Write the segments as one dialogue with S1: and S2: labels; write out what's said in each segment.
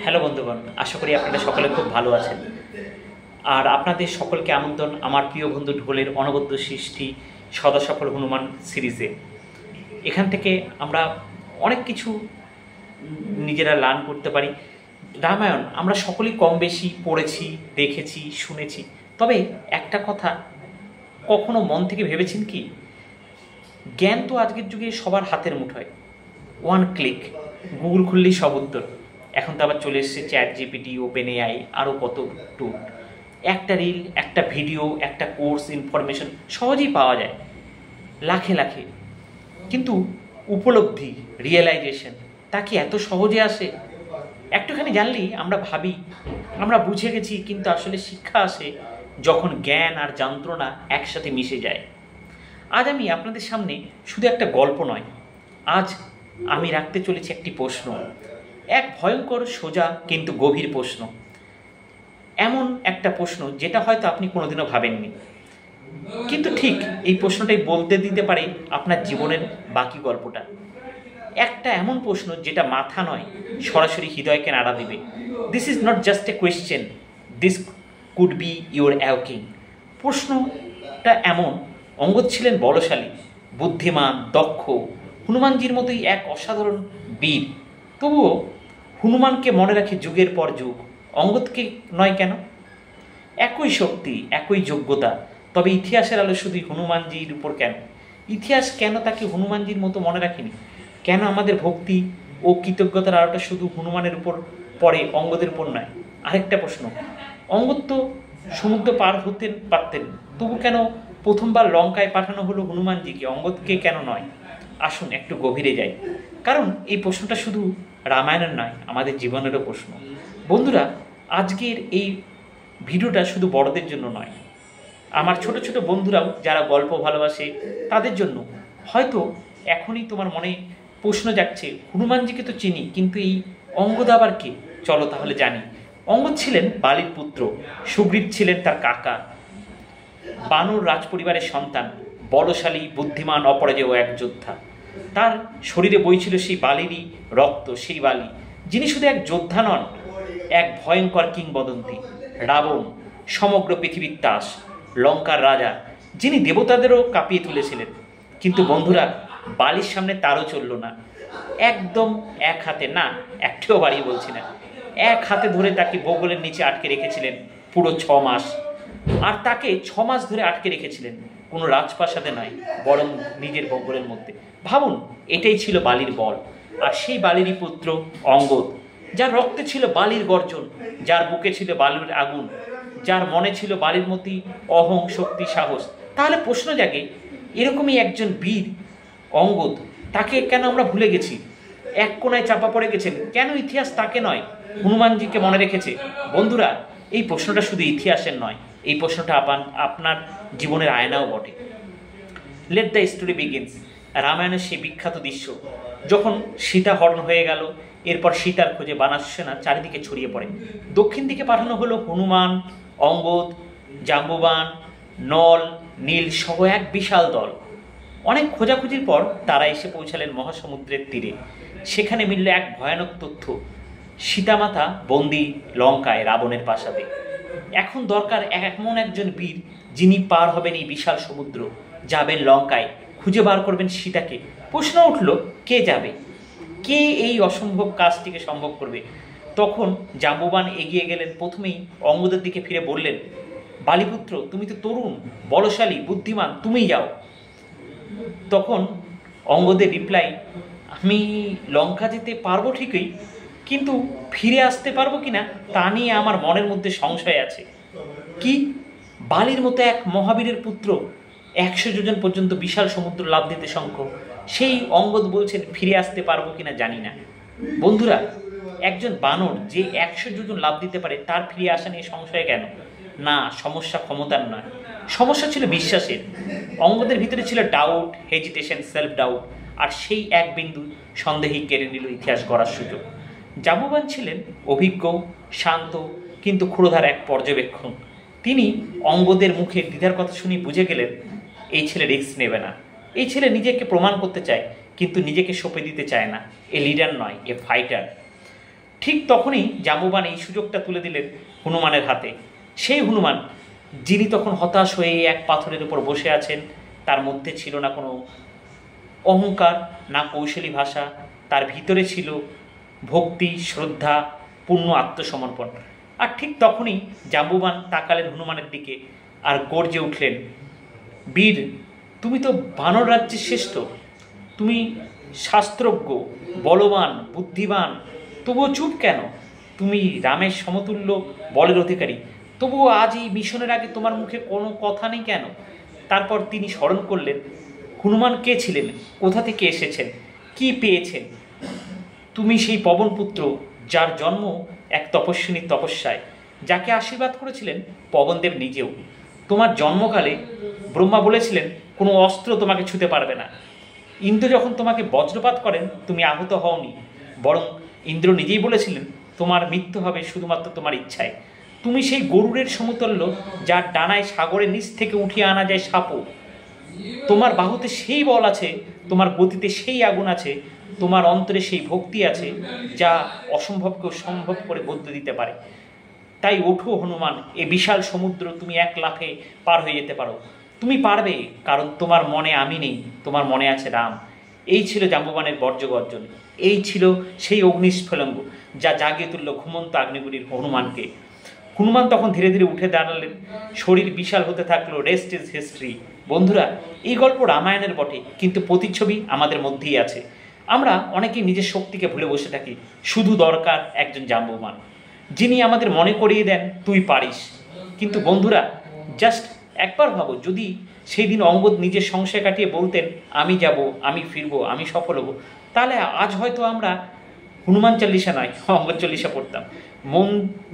S1: Hello বন্ধুগণ, আশা করি আপনারা সকলে খুব ভালো আছেন। আর আপনাদের সকলকে আমন্ত্রণ আমার প্রিয় বন্ধু ঢোলের অনবদ্য সৃষ্টি সদাসফল হনুমান সিরিজে। এখান থেকে আমরা অনেক কিছু নিজেরা লার্ন করতে পারি। রামায়ণ আমরা সকলেই কম বেশি পড়েছি, দেখেছি, শুনেছি। তবে একটা কথা কখনো মন থেকে ভেবেছেন কি, জ্ঞান তো আজকের যুগে সবার হাতের মুঠোয়, ওয়ান ক্লিক, গুগল খুললেই সব উত্তর। এখন তো আবার চলে এসেছে চ্যাট জিপিটি, ওপেন এআই, আরও কত টুল। একটা রিল, একটা ভিডিও, একটা কোর্স, ইনফরমেশন সহজেই পাওয়া যায়, লাখে লাখে। কিন্তু উপলব্ধি, রিয়েলাইজেশন, তা কি এত সহজে আসে? একটুখানি জানলেই আমরা ভাবি আমরা বুঝে গেছি, কিন্তু আসলে শিক্ষা আসে যখন জ্ঞান আর যন্ত্রণা একসাথে মিশে যায়। আজ আমি আপনাদের সামনে শুধু একটা গল্প নয়, আজ আমি রাখতে চলেছি একটি প্রশ্ন, এক ভয়ঙ্কর, সোজা কিন্তু গভীর প্রশ্ন। এমন একটা প্রশ্ন যেটা হয়তো আপনি কোনোদিনও ভাবেননি, কিন্তু ঠিক এই প্রশ্নটাই বলতে দিতে পারে আপনার জীবনের বাকি গল্পটা। একটা এমন প্রশ্ন যেটা মাথা নয়, সরাসরি হৃদয়কে নাড়া দিবে। This is not just a question, this could be your awakening. প্রশ্নটা এমন, অঙ্গদ ছিলেন বলশালী, বুদ্ধিমান, দক্ষ, হনুমানজির মতোই এক অসাধারণ বীর। তবুও হনুমানকে মনে রাখে যুগের পর যুগ, অঙ্গদকে নয় কেন? একই শক্তি, একই যোগ্যতা, তবে ইতিহাসের আলো শুধু হনুমানজির উপর কেন? ইতিহাস কেন তাকে হনুমানজির মতো মনে রাখেনি? কেন আমাদের ভক্তি ও কৃতজ্ঞতার আলোটা শুধু হনুমানের উপর পড়ে, অঙ্গদের উপর নয়? আরেকটা প্রশ্ন, অঙ্গদ তো সমুদ্র পার হতে পারতেন, তবু কেন প্রথমবার লঙ্কায় পাঠানো হলো হনুমানজিকে, অঙ্গদকে কেন নয়? আসুন একটু গভীরে যাই, কারণ এই প্রশ্নটা শুধু রামায়ণের নয়, আমাদের জীবনেরও প্রশ্ন। বন্ধুরা, আজকের এই ভিডিওটা শুধু বড়দের জন্য নয়, আমার ছোট ছোট বন্ধুরাও যারা গল্প ভালোবাসে তাদের জন্য। হয়তো এখনই তোমার মনে প্রশ্ন জাগছে, হনুমানজিকে তো চিনি, কিন্তু এই অঙ্গদ আবার কে? চলো তাহলে জানি। অঙ্গদ ছিলেন বালির পুত্র, সুগ্রীব ছিলেন তার কাকা, বানর রাজপরিবারের সন্তান, বলশালী, বুদ্ধিমান, অপরাজেয় এক যোদ্ধা। তার শরীরে বইছিল সেই বালিরই রক্ত, সেই বালি যিনি শুধু এক যোদ্ধা নন, এক ভয়ঙ্কর কিংবদন্তি, রাবণ, সমগ্র পৃথিবীর তাস, লঙ্কার রাজা, যিনি দেবতাদেরও কাঁপিয়ে তুলেছিলেন। কিন্তু বন্ধুরা, বালির সামনে তারও চলল না। একদম এক হাতে, না একটিও বাড়িয়ে বলছি না, এক হাতে ধরে তাকে বগলের নিচে আটকে রেখেছিলেন পুরো 6 মাস। আর তাকে 6 মাস ধরে আটকে রেখেছিলেন কোনো রাজপ্রাসাদে নয়, বরং নিজের বগলের মধ্যে। ভাবুন, এটাই ছিল বালির বল। আর সেই বালিরই পুত্র অঙ্গদ, যার রক্তে ছিল বালির গর্জন, যার বুকে ছিল বালির আগুন, যার মনে ছিল বালির মতোই অহং, শক্তি, সাহস। তাহলে প্রশ্ন জাগে, এরকমই একজন বীর অঙ্গদ, তাকে কেন আমরা ভুলে গেছি? এক কোনায় চাপা পড়ে গেছেন কেন? ইতিহাস তাকে নয়, হনুমানজিকে মনে রেখেছে। বন্ধুরা, এই প্রশ্নটা শুধু ইতিহাসের নয়, এই প্রশ্নটা আপনার জীবনের আয়নাও বটে। Let the story begins. রামায়ণের সেই বিখ্যাত দৃশ্য, যখন সীতা হরণ হয়ে গেল, এরপর সীতার খোঁজে বানর সেনা চারিদিকে ছড়িয়ে পড়ে। দক্ষিণ দিকে পাঠানো হলো হনুমান, অঙ্গদ, জাম্বুবান, নল, নীল সহ এক বিশাল দল। অনেক খোঁজাখুঁজির পর তারা এসে পৌঁছালেন মহাসমুদ্রের তীরে। সেখানে মিলল এক ভয়ানক তথ্য, সীতামাতা বন্দী লঙ্কায় রাবণের প্রাসাদে। এখন দরকার এমন একজন বীর যিনি পার হবেন এই বিশাল সমুদ্র, যাবেন লঙ্কায়, খুঁজে বার করবেন সীতাকে। প্রশ্ন উঠল, কে যাবে? কে এই অসম্ভব কাজটিকে সম্ভব করবে? তখন জাম্বুবান এগিয়ে গেলেন। প্রথমেই অঙ্গদের দিকে ফিরে বললেন, বালিপুত্র, তুমি তো তরুণ, বলশালী, বুদ্ধিমান, তুমিই যাও। তখন অঙ্গদের রিপ্লাই, আমি লঙ্কা যেতে পারবো ঠিকই, কিন্তু ফিরে আসতে পারবো কিনা তা নিয়ে আমার মনের মধ্যে সংশয় আছে। কি? বালির মতো এক মহাবীরের পুত্র 100 যোজন পর্যন্ত বিশাল সমুদ্র লাভ দিতে সক্ষম, সেই অঙ্গদ বলছেন ফিরে আসতে পারবো কিনা জানি না। বন্ধুরা, একজন বানর যে 100 যোজন লাভ দিতে পারে, তার ফিরে আসা নিয়ে সংশয় কেন? না, সমস্যা ক্ষমতার নয়, সমস্যা ছিল বিশ্বাসের। অঙ্গদের ভিতরে ছিল ডাউট, হেজিটেশন, সেলফ ডাউট, আর সেই এক বিন্দু সন্দেহই কেড়ে নিল ইতিহাস গড়ার সুযোগ। জাম্বুবান ছিলেন অভিজ্ঞ, শান্ত, কিন্তু ক্ষুরধার এক পর্যবেক্ষণ। তিনি অঙ্গদের মুখে দ্বিধার কথা শুনে বুঝে গেলেন, এই ছেলে রিস্ক নেবে না, এই ছেলে নিজেকে প্রমাণ করতে চায়, কিন্তু নিজেকে সঁপে দিতে চায় না। এ লিডার নয়, এ ফাইটার। ঠিক তখনই জাম্বুবান এই সুযোগটা তুলে দিলেন হনুমানের হাতে। সেই হনুমান যিনি তখন হতাশ হয়ে এক পাথরের উপর বসে আছেন, তার মধ্যে ছিল না কোনো অহংকার, না কৌশলী ভাষা, তার ভিতরে ছিল ভক্তি, শ্রদ্ধা, পূর্ণ আত্মসমর্পণ। আর ঠিক তখনই জাম্বুবান তাকালেন হনুমানের দিকে আর গর্জে উঠলেন, বীর, তুমি তো বানর রাজ্যের শ্রেষ্ঠ, তুমি শাস্ত্রজ্ঞ, বলবান, বুদ্ধিমান, তবুও চুপ কেন? তুমি রামের সমতুল্য বলের অধিকারী, তবুও আজ এই মিশনের আগে তোমার মুখে কোনো কথা নেই কেন? তারপর তিনি স্মরণ করলেন হনুমান কে ছিলেন, কোথা থেকে এসেছেন, কি পেয়েছেন। তুমি সেই পবনপুত্র, যার জন্ম এক তপস্বিনীর তপস্যায়, যাকে আশীর্বাদ করেছিলেন পবনদেব নিজেও। তোমার জন্মকালে ব্রহ্মা বলেছিলেন কোনো অস্ত্র তোমাকে ছুঁতে পারবে না। ইন্দ্র যখন তোমাকে বজ্রপাত করেন তুমি আহত হওনি, বরং ইন্দ্র নিজেই বলেছিলেন তোমার মৃত্যু হবে শুধুমাত্র তোমার ইচ্ছায়। তুমি সেই গরুড়ের সমতুল্য, যার ডানায় সাগরের নিচ থেকে উঠিয়ে আনা যায় সাপও। তোমার বাহুতে সেই বল আছে, তোমার গতিতে সেই আগুন আছে, তোমার অন্তরে সেই ভক্তি আছে যা অসম্ভবকেও সম্ভব করে বদলে দিতে পারে। তাই ওঠো হনুমান, এ বিশাল সমুদ্র তুমি এক লাফে পার হয়ে যেতে পারো। তুমি পারবে, কারণ তোমার মনে আমি নেই, তোমার মনে আছে রাম। এই ছিল জাম্বুবানের বর্জ্যগর্জন, এই ছিল সেই অগ্নিস্ফুলঙ্গ যা জাগিয়ে তুলল ঘুমন্ত আগ্নেয়গিরির হনুমানকে। হনুমান তখন ধীরে ধীরে উঠে দাঁড়ালেন, শরীর বিশাল হতে থাকলো। Rest is history. বন্ধুরা, এই গল্প রামায়ণের বটে, কিন্তু প্রতিচ্ছবি আমাদের মধ্যেই আছে। আমরা অনেকেই নিজের শক্তিকে ভুলে বসে থাকি, শুধু দরকার একজন জাম্বুবান, যিনি আমাদের মনে করিয়ে দেন তুই পারিস। কিন্তু বন্ধুরা, জাস্ট একবার ভাবো, যদি সেই দিন অঙ্গদ নিজের সংশয় কাটিয়ে বলতেন আমি যাব, আমি ফিরবো, আমি সফল হব, তাহলে আজ হয়তো আমরা হনুমান চল্লিশা নয় অঙ্গদ চল্লিশা পড়তাম।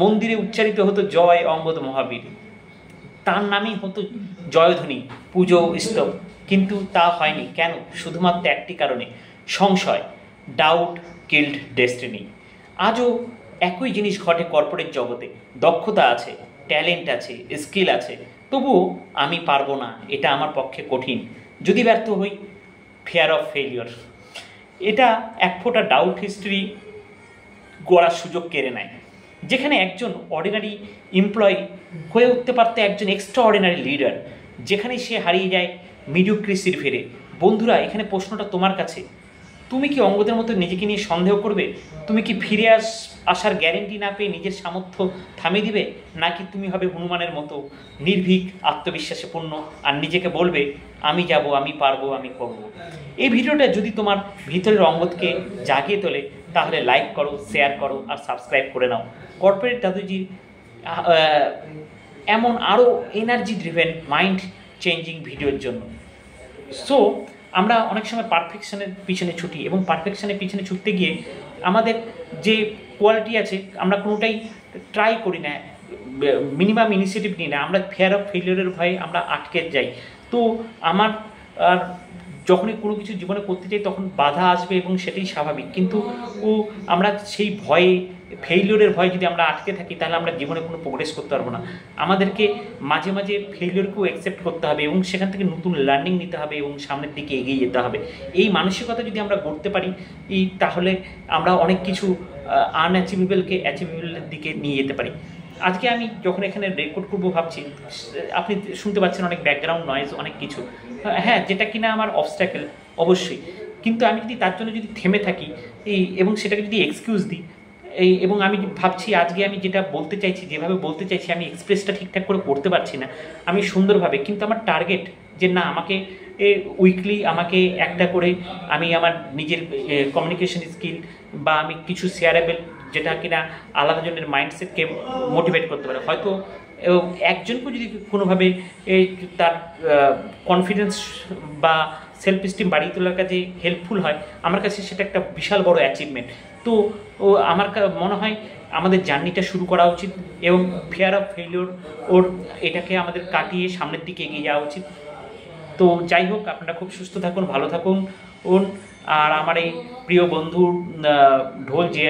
S1: মন্দিরে উচ্চারিত হতো জয় অঙ্গদ মহাবীর, তার নামেই হতো জয়ধ্বনি, পুজো, স্তব। কিন্তু তা হয়নি কেন? শুধুমাত্র একটি কারণে, সংশয়। Doubt killed destiny. আজও একই জিনিস ঘটে কর্পোরেট জগতে। দক্ষতা আছে, ট্যালেন্ট আছে, স্কিল আছে, তবুও আমি পারবো না, এটা আমার পক্ষে কঠিন। যদি ব্যর্থ হই, ফিয়ার অফ ফেলিওর। এটা এক ফোঁটা ডাউট হিস্ট্রি গড়ার সুযোগ কেড়ে নেয়। যেখানে একজন অর্ডিনারি এমপ্লয়ি হয়ে উঠতে পারত একজন এক্সট্রা অর্ডিনারি লিডার, যেখানে সে হারিয়ে যায় মিডিওক্রেসির ফেরে। বন্ধুরা, এখানে প্রশ্নটা তোমার কাছে, তুমি কি অঙ্গদের মতো নিজেকে নিয়ে সন্দেহ করবে? তুমি কি ফিরে আসার গ্যারেন্টি না পেয়ে নিজের সামর্থ্য থামিয়ে দিবে? নাকি তুমি হবে হনুমানের মতো নির্ভীক, আত্মবিশ্বাসে পূর্ণ, আর নিজেকে বলবে আমি যাব, আমি পারবো, আমি করব। এই ভিডিওটা যদি তোমার ভিতরের অঙ্গদকে জাগিয়ে তোলে, তাহলে লাইক করো, শেয়ার করো আর সাবস্ক্রাইব করে নাও কর্পোরেট দাদুজির এমন আরও এনার্জি ড্রিভেন, মাইন্ড চেঞ্জিং ভিডিওর জন্য। সো আমরা অনেক সময় পারফেকশনের পিছনে ছুটি, এবং পারফেকশনের পিছনে ছুটতে গিয়ে আমাদের যে কোয়ালিটি আছে আমরা কোনোটাই ট্রাই করি না, মিনিমাম ইনিশিয়েটিভ নিই না। আমরা ফিয়ার অফ ফেলিওরের ভয়ে আমরা আটকে যাই। তো আমার আর যখনই কোনো কিছু জীবনে করতে চাই তখন বাধা আসবে, এবং সেটাই স্বাভাবিক। কিন্তু আমরা সেই ভয়ে, ফেইলিওরের ভয়ে যদি আমরা আটকে থাকি, তাহলে আমরা জীবনে কোনো প্রোগ্রেস করতে পারবো না। আমাদেরকে মাঝে মাঝে ফেইলিওরকেও অ্যাকসেপ্ট করতে হবে, এবং সেখান থেকে নতুন লার্নিং নিতে হবে, এবং সামনের দিকে এগিয়ে যেতে হবে। এই মানসিকতা যদি আমরা গড়তে পারি, তাহলে আমরা অনেক কিছু আনঅ্যাচিভেবলকে অ্যাচিভেবলের দিকে নিয়ে যেতে পারি। আজকে আমি যখন এখানে রেকর্ড করবো ভাবছি, আপনি শুনতে পাচ্ছেন অনেক ব্যাকগ্রাউন্ড নয়েজ, অনেক কিছু, হ্যাঁ, যেটা কিনা আমার অবস্ট্যাকেল অবশ্যই। কিন্তু আমি যদি তার জন্য যদি থেমে থাকি এবং সেটাকে যদি এক্সকিউজ দিই, এবং আমি ভাবছি আজকে আমি যেটা বলতে চাইছি, যেভাবে বলতে চাইছি, আমি এক্সপ্রেসটা ঠিকঠাক করে করতে পারছি না আমি সুন্দরভাবে, কিন্তু আমার টার্গেট যে না, আমাকে উইকলি আমাকে একটা করে আমি আমার নিজের কমিউনিকেশন স্কিল বা আমি কিছু শেয়ারেবল, যেটা কিনা আলাদা জনের মাইন্ডসেটকে মোটিভেট করতে পারে। হয়তো একজনকে যদি কোনোভাবে তার কনফিডেন্স বা সেলফ স্টিম বাড়িয়ে তোলার কাজে হেল্পফুল হয়, আমার কাছে সেটা একটা বিশাল বড় অ্যাচিভমেন্ট। তো আমার মনে হয় আমাদের জার্নিটা শুরু করা উচিত, এবং ফিয়ার অফ ফেলিওর এটাকে আমাদের কাটিয়ে সামনের দিকে এগিয়ে যাওয়া উচিত। তো যাই হোক, আপনারা খুব সুস্থ থাকুন, ভালো থাকুন। আর আমার এই প্রিয় বন্ধু ঢোল, যে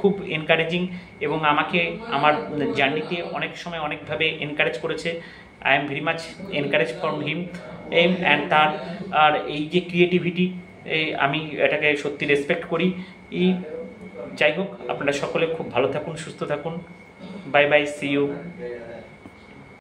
S1: খুব এনকারেজিং, এবং আমাকে আমার জার্নিতে অনেক সময় অনেকভাবে এনকারেজ করেছে। I am very much encourage from him and তার আর এই যে ক্রিয়েটিভিটি, আমি এটাকে সত্যি রেসপেক্ট করি। যাই হোক, আপনারা সকলে খুব ভালো থাকুন, সুস্থ থাকুন। Bye bye, see you.